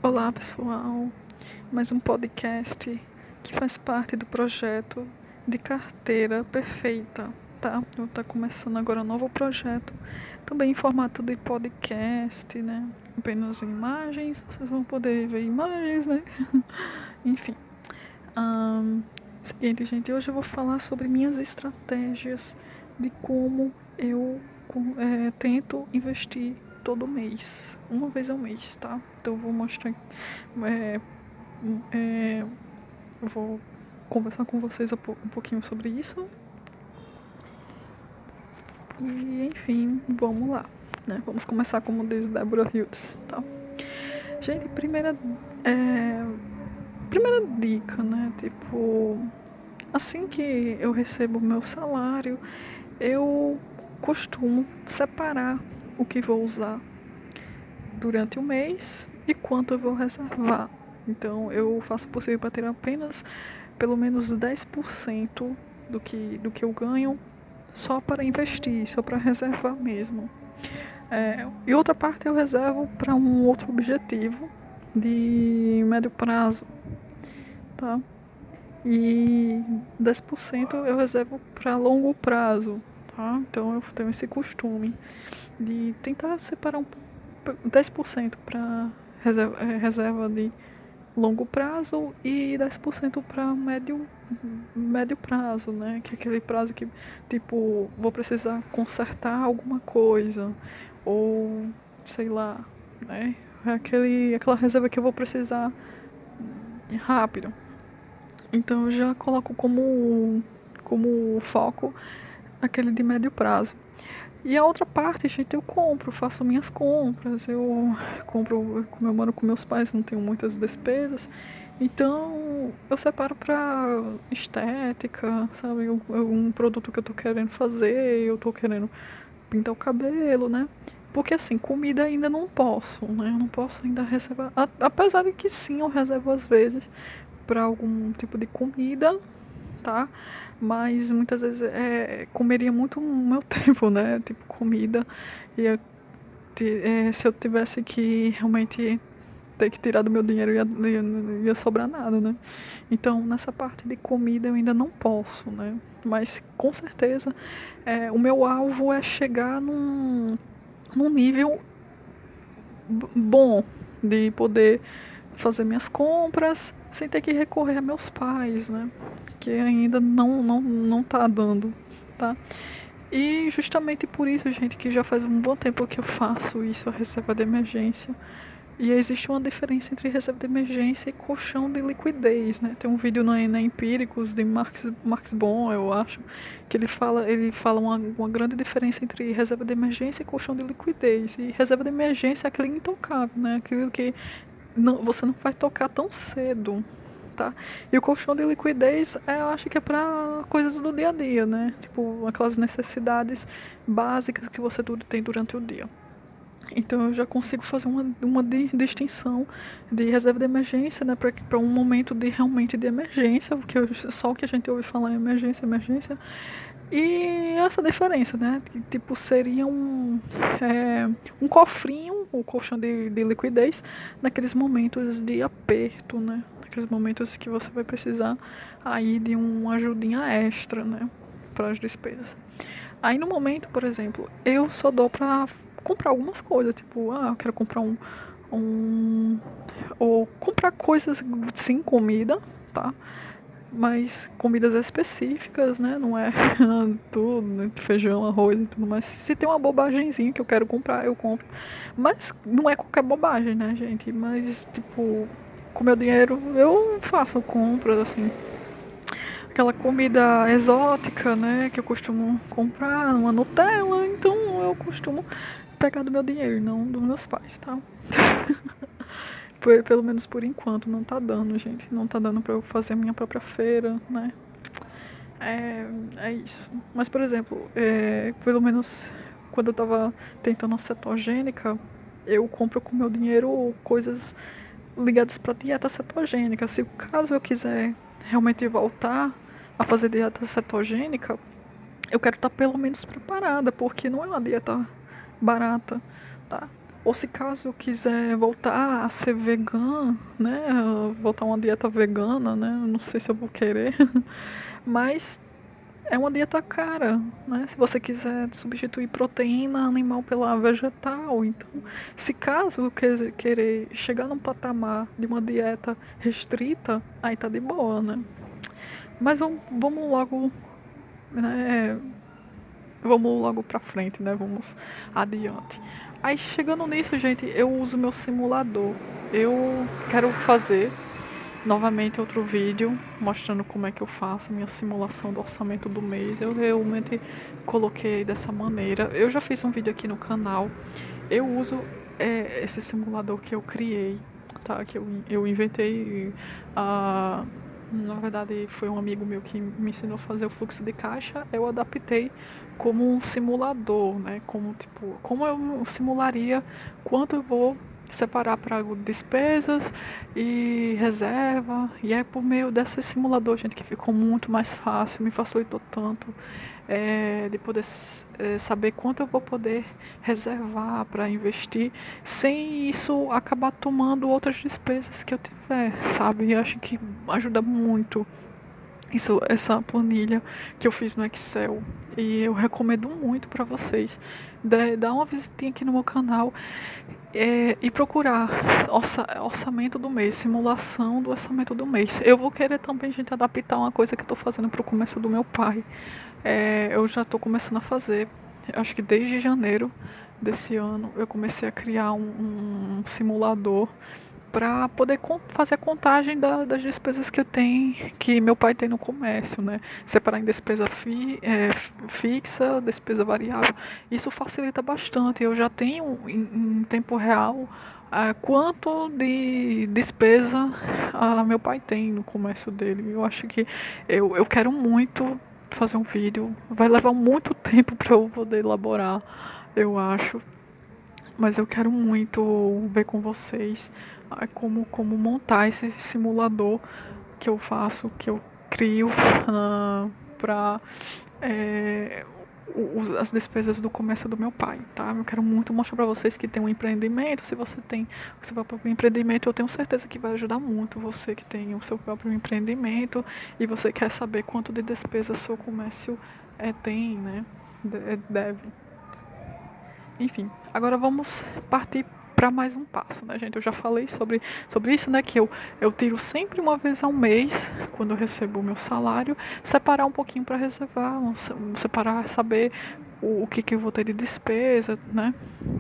Olá, pessoal. Mais um podcast que faz parte do projeto de carteira perfeita, tá? Eu tô começando agora um novo projeto, também em formato de podcast, né? Apenas imagens, vocês vão poder ver imagens, né? Enfim. Seguinte, gente, hoje eu vou falar sobre minhas estratégias de como eu tento investir todo mês, uma vez ao mês, tá? Então eu vou mostrar, é, é, eu vou conversar com vocês um pouquinho sobre isso e, enfim, vamos lá, né? Vamos começar como diz Deborah Hughes, tá? Gente, primeira dica, né? Tipo, assim que eu recebo o meu salário, eu costumo separar o que vou usar durante o mês e quanto eu vou reservar. Então eu faço o possível para ter apenas pelo menos 10% do que eu ganho só para investir, só para reservar mesmo. E outra parte eu reservo para um outro objetivo de médio prazo, tá? E 10% eu reservo para longo prazo, tá? Então eu tenho esse costume de tentar separar 10% para reserva de longo prazo e 10% para médio prazo, né? Que é aquele prazo que, tipo, vou precisar consertar alguma coisa ou, sei lá, né? Aquela reserva que eu vou precisar rápido. Então eu já coloco como foco aquele de médio prazo. E a outra parte, gente, eu compro, faço minhas compras, eu compro, como eu moro com meus pais, não tenho muitas despesas, então eu separo para estética, sabe, um produto que eu tô querendo fazer, eu tô querendo pintar o cabelo, né? Porque assim, comida ainda não posso, né? Eu não posso ainda reservar, apesar de que sim, eu reservo às vezes para algum tipo de comida, tá? Mas muitas vezes comeria muito o meu tempo, né? Tipo, comida. Ia se eu tivesse que realmente ter que tirar do meu dinheiro, ia sobrar nada, né? Então, nessa parte de comida eu ainda não posso, né? Mas com certeza o meu alvo é chegar num nível bom de poder fazer minhas compras sem ter que recorrer a meus pais, né? Que ainda não tá dando, tá? E justamente por isso, gente, que já faz um bom tempo que eu faço isso, a reserva de emergência. E existe uma diferença entre reserva de emergência e colchão de liquidez, né? Tem um vídeo na Empíricos de Marx Bon, eu acho, que ele fala uma grande diferença entre reserva de emergência e colchão de liquidez. E reserva de emergência é aquele intocável, né? Aquilo que você não vai tocar tão cedo, tá? E o colchão de liquidez, eu acho que é para coisas do dia a dia, né? Tipo, aquelas necessidades básicas que você tem durante o dia. Então eu já consigo fazer uma distinção de reserva de emergência, né, para um momento de realmente de emergência, porque só o que a gente ouve falar é emergência. E essa diferença, né, que, tipo, seria um cofrinho, um colchão de liquidez, naqueles momentos de aperto, né, naqueles momentos que você vai precisar aí de uma ajudinha extra, né, para as despesas. Aí no momento, por exemplo, eu só dou pra comprar algumas coisas, tipo, eu quero comprar um ou comprar coisas sim, comida, tá? Mas comidas específicas, né? Não é tudo, né? Feijão, arroz e tudo mais. Se tem uma bobagemzinha que eu quero comprar, eu compro. Mas não é qualquer bobagem, né, gente? Mas, tipo, com meu dinheiro eu faço compras, assim, aquela comida exótica, né, que eu costumo comprar, uma Nutella, então eu costumo pegar do meu dinheiro, não dos meus pais, tá? Pelo menos por enquanto, não tá dando, gente. Não tá dando pra eu fazer a minha própria feira, né? É isso. Mas, por exemplo, pelo menos quando eu tava tentando a cetogênica, eu compro com meu dinheiro coisas ligadas pra dieta cetogênica. Se caso eu quiser realmente voltar a fazer dieta cetogênica, eu quero estar pelo menos preparada, porque não é uma dieta barata, tá? Ou se caso eu quiser voltar a ser vegana, né? Voltar a uma dieta vegana, né? Não sei se eu vou querer. Mas é uma dieta cara, né? Se você quiser substituir proteína animal pela vegetal. Então, se caso eu querer chegar num patamar de uma dieta restrita, aí tá de boa, né? Mas vamos logo, né? Vamos logo pra frente, né? Vamos adiante. Aí chegando nisso, gente, eu uso meu simulador. Eu quero fazer novamente outro vídeo mostrando como é que eu faço a minha simulação do orçamento do mês. Eu realmente coloquei dessa maneira. Eu já fiz um vídeo aqui no canal. Eu uso esse simulador que eu criei, tá? Que eu inventei. Na verdade, foi um amigo meu que me ensinou a fazer o fluxo de caixa. Eu adaptei como um simulador, né? Como eu simularia quanto eu vou separar para despesas e reserva. E é por meio desse simulador, gente, que ficou muito mais fácil, me facilitou tanto de poder saber quanto eu vou poder reservar para investir, sem isso acabar tomando outras despesas que eu tiver, sabe? E acho que ajuda muito isso, essa planilha que eu fiz no Excel. E eu recomendo muito para vocês. Dar uma visitinha aqui no meu canal e procurar orçamento do mês, simulação do orçamento do mês. Eu vou querer também, gente, adaptar uma coisa que eu estou fazendo para o começo do meu pai. Eu já estou começando a fazer, acho que desde janeiro desse ano, eu comecei a criar um simulador para poder fazer a contagem das despesas que eu tenho, que meu pai tem no comércio, né? Separar em despesa fixa, despesa variável. Isso facilita bastante. Eu já tenho em tempo real quanto de despesa meu pai tem no comércio dele. Eu acho que eu quero muito fazer um vídeo. Vai levar muito tempo para eu poder elaborar, eu acho. Mas eu quero muito ver com vocês como montar esse simulador que eu faço, que eu crio para as despesas do comércio do meu pai, tá? Eu quero muito mostrar para vocês que tem um empreendimento. Se você tem o seu próprio empreendimento, eu tenho certeza que vai ajudar muito você que tem o seu próprio empreendimento e você quer saber quanto de despesa seu comércio tem, né? Deve. Enfim, agora vamos partir para mais um passo, né, gente? Eu já falei sobre isso, né? Que eu tiro sempre uma vez ao mês, quando eu recebo o meu salário, separar um pouquinho para reservar, separar, saber o que eu vou ter de despesa, né?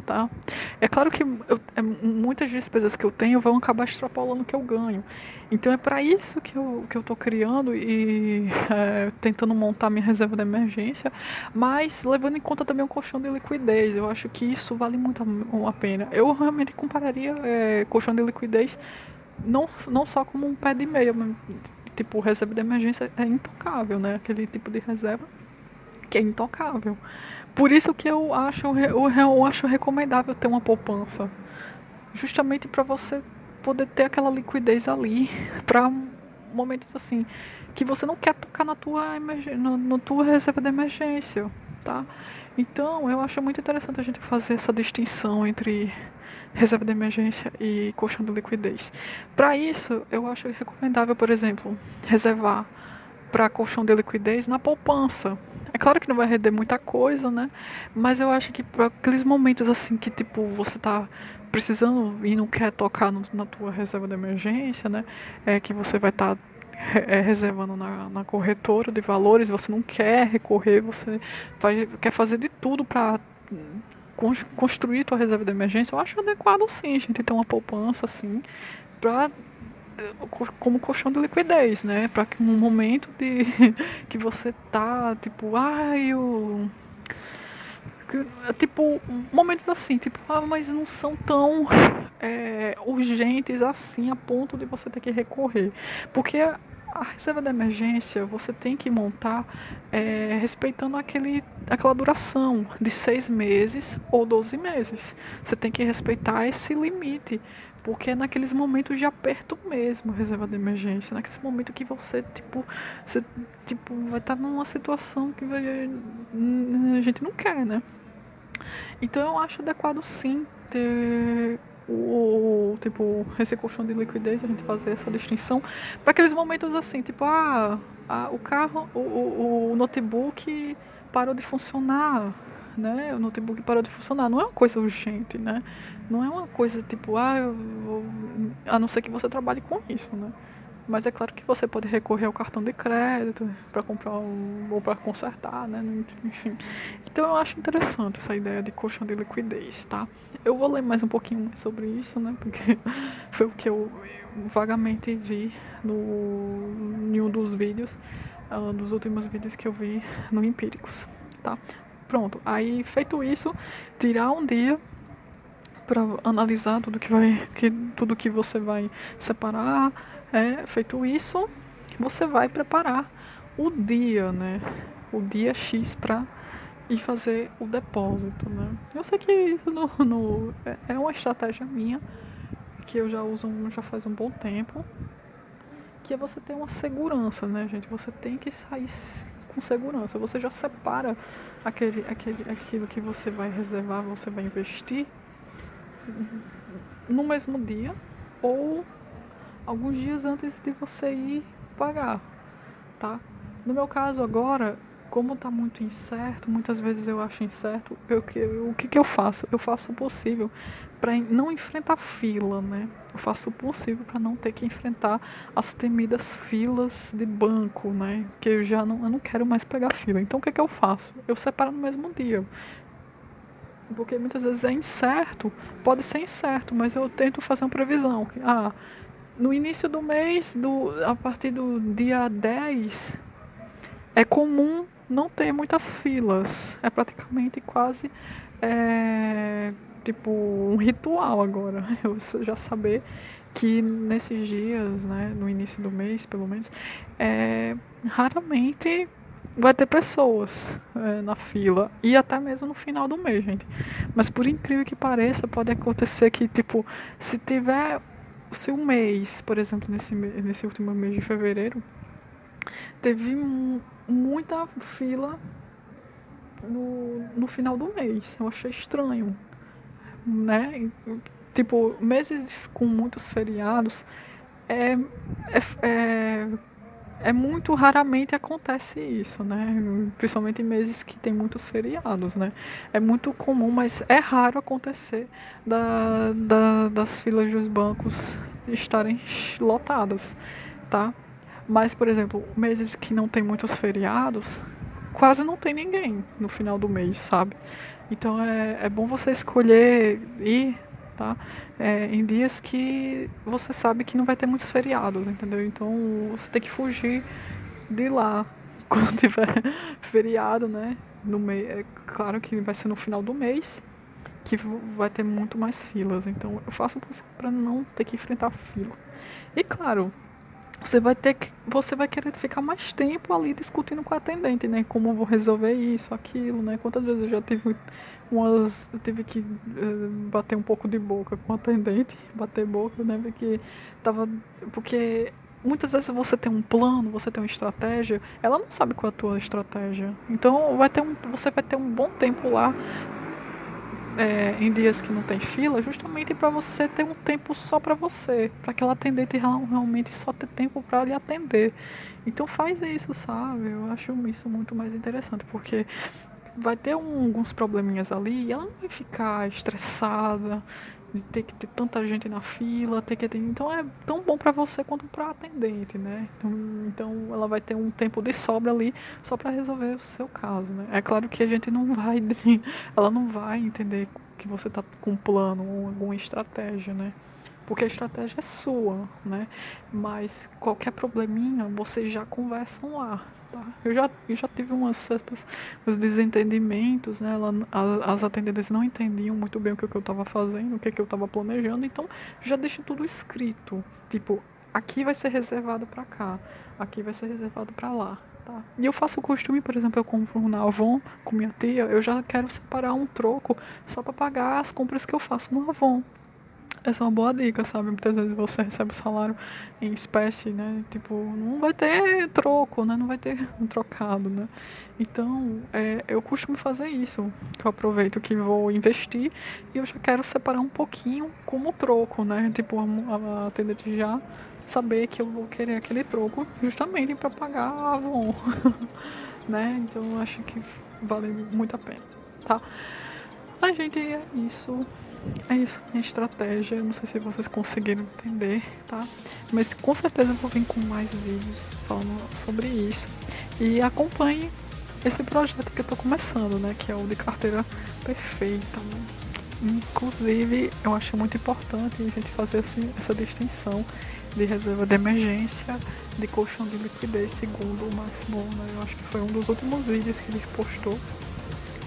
Tá? É claro que muitas despesas que eu tenho vão acabar extrapolando o que eu ganho. Então é para isso que eu tô criando e tentando montar minha reserva de emergência, mas levando em conta também o colchão de liquidez. Eu acho que isso vale muito a pena. Eu realmente compararia colchão de liquidez não só como um pé de meia, mas tipo, reserva de emergência é intocável, né? Aquele tipo de reserva que é intocável. Por isso que eu acho recomendável ter uma poupança, justamente para você poder ter aquela liquidez ali para momentos assim que você não quer tocar na tua no tua reserva de emergência, tá? Então, eu acho muito interessante a gente fazer essa distinção entre reserva de emergência e colchão de liquidez. Para isso, eu acho recomendável, por exemplo, reservar para colchão de liquidez na poupança. É claro que não vai render muita coisa, né? Mas eu acho que para aqueles momentos assim que tipo você tá precisando e não quer tocar na tua reserva de emergência, né? Que você vai estar reservando na corretora de valores, você não quer recorrer, você quer fazer de tudo para construir tua reserva de emergência. Eu acho adequado sim, gente, ter uma poupança assim para como colchão de liquidez, né? Para que um momento de que você tá tipo, tipo, momentos assim, tipo, mas não são tão urgentes assim a ponto de você ter que recorrer. Porque a reserva de emergência você tem que montar respeitando aquela duração de 6 meses ou 12 meses. Você tem que respeitar esse limite. Porque é naqueles momentos de aperto mesmo, reserva de emergência. Naquele momento que você, tipo, vai estar numa situação a gente não quer, né? Então eu acho adequado sim ter tipo, esse colchão de liquidez, a gente fazer essa distinção para aqueles momentos assim, tipo, o carro, o notebook parou de funcionar, né? O notebook parou de funcionar. Não é uma coisa urgente, né? Não é uma coisa tipo, a não ser que você trabalhe com isso, né? Mas é claro que você pode recorrer ao cartão de crédito para comprar ou para consertar, né? Enfim. Então eu acho interessante essa ideia de colchão de liquidez, tá? Eu vou ler mais um pouquinho mais sobre isso, né? Porque foi o que eu vagamente vi em um dos vídeos, dos últimos vídeos que eu vi no Empíricos, tá? Pronto. Aí feito isso, tirar um dia para analisar tudo que você vai separar. Feito isso, você vai preparar o dia, né? O dia X para ir fazer o depósito, né? Eu sei que isso é uma estratégia minha que eu já uso já faz um bom tempo, que é você ter uma segurança, né, gente? Você tem que sair com segurança. Você já separa aquilo que você vai reservar, você vai investir no mesmo dia ou alguns dias antes de você ir pagar, tá? No meu caso agora, como está muito incerto, muitas vezes eu acho incerto, o que eu faço? Eu faço o possível para não enfrentar fila, né? Eu faço o possível para não ter que enfrentar as temidas filas de banco, né? Que eu não quero mais pegar fila. Então o que eu faço? Eu separo no mesmo dia. Porque muitas vezes é incerto, pode ser incerto, mas eu tento fazer uma previsão. No início do mês, a partir do dia 10 é comum não ter muitas filas. É praticamente quase tipo um ritual agora. Eu já saber que nesses dias, né, no início do mês, pelo menos, raramente vai ter pessoas na fila e até mesmo no final do mês, gente. Mas por incrível que pareça, pode acontecer que, tipo, se um mês, por exemplo, nesse último mês de fevereiro, teve muita fila no final do mês. Eu achei estranho, né? Tipo, meses com muitos feriados é, é, é muito raramente acontece isso, né? Principalmente em meses que tem muitos feriados, né? É muito comum, mas é raro acontecer das filas dos bancos estarem lotadas, tá? Mas, por exemplo, meses que não tem muitos feriados, quase não tem ninguém no final do mês, sabe? Então é bom você escolher ir, tá? Em dias que você sabe que não vai ter muitos feriados, entendeu? Então você tem que fugir de lá quando tiver feriado, né? No mês, é claro que vai ser no final do mês que vai ter muito mais filas. Então eu faço o possível para não ter que enfrentar fila. E claro, você vai querer ficar mais tempo ali discutindo com a atendente, né? Como eu vou resolver isso, aquilo, né? Quantas vezes eu já tive eu tive que bater um pouco de boca com a atendente, bater boca, né? Porque muitas vezes você tem um plano, você tem uma estratégia, ela não sabe qual é a tua estratégia. Então você vai ter um bom tempo lá em dias que não tem fila, justamente para você ter um tempo só para você, para aquela atendente realmente só ter tempo para lhe atender. Então faz isso, sabe? Eu acho isso muito mais interessante, porque vai ter alguns probleminhas ali e ela não vai ficar estressada de ter que ter tanta gente na fila, ter que atender. Então é tão bom para você quanto para atendente, né? Então ela vai ter um tempo de sobra ali só para resolver o seu caso, né? É claro que a gente não vai, ela não vai entender que você tá com um plano ou alguma estratégia, né? Porque a estratégia é sua, né? Mas qualquer probleminha, vocês já conversam lá, tá? Eu já tive uns desentendimentos, né? As atendentes não entendiam muito bem o que eu estava fazendo, o que eu estava planejando, então já deixo tudo escrito. Tipo, aqui vai ser reservado para cá, aqui vai ser reservado para lá. Tá. E eu faço o costume, por exemplo, eu compro na Avon com minha tia, eu já quero separar um troco só para pagar as compras que eu faço no Avon. essa é uma boa dica, sabe? Muitas vezes você recebe o salário em espécie, né? Tipo, não vai ter troco, né? Não vai ter um trocado, né? Então, eu costumo fazer isso. Que eu aproveito que vou investir e eu já quero separar um pouquinho como troco, né? Tipo, a atendente já saber que eu vou querer aquele troco justamente para pagar a Avon, né? Então, eu acho que vale muito a pena, tá? A gente, é isso, minha estratégia. Não sei se vocês conseguiram entender, tá? Mas com certeza eu vou vir com mais vídeos falando sobre isso. E acompanhe esse projeto que eu tô começando, né? Que é o de carteira perfeita, né? Inclusive, eu acho muito importante a gente fazer assim, essa distinção de reserva de emergência, de colchão de liquidez segundo o Max Bon, né? Eu acho que foi um dos últimos vídeos que ele postou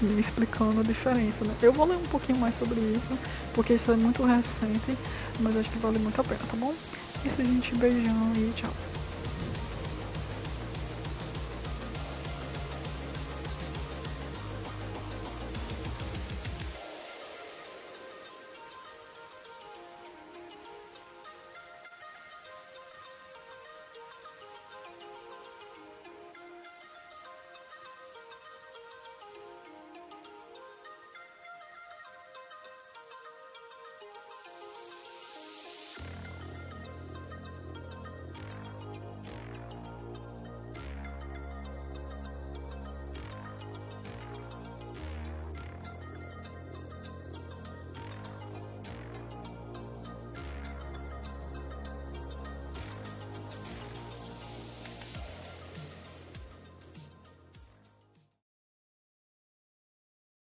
me explicando a diferença, né? Eu vou ler um pouquinho mais sobre isso, porque isso é muito recente, mas acho que vale muito a pena, tá bom? Isso, gente, beijão e tchau.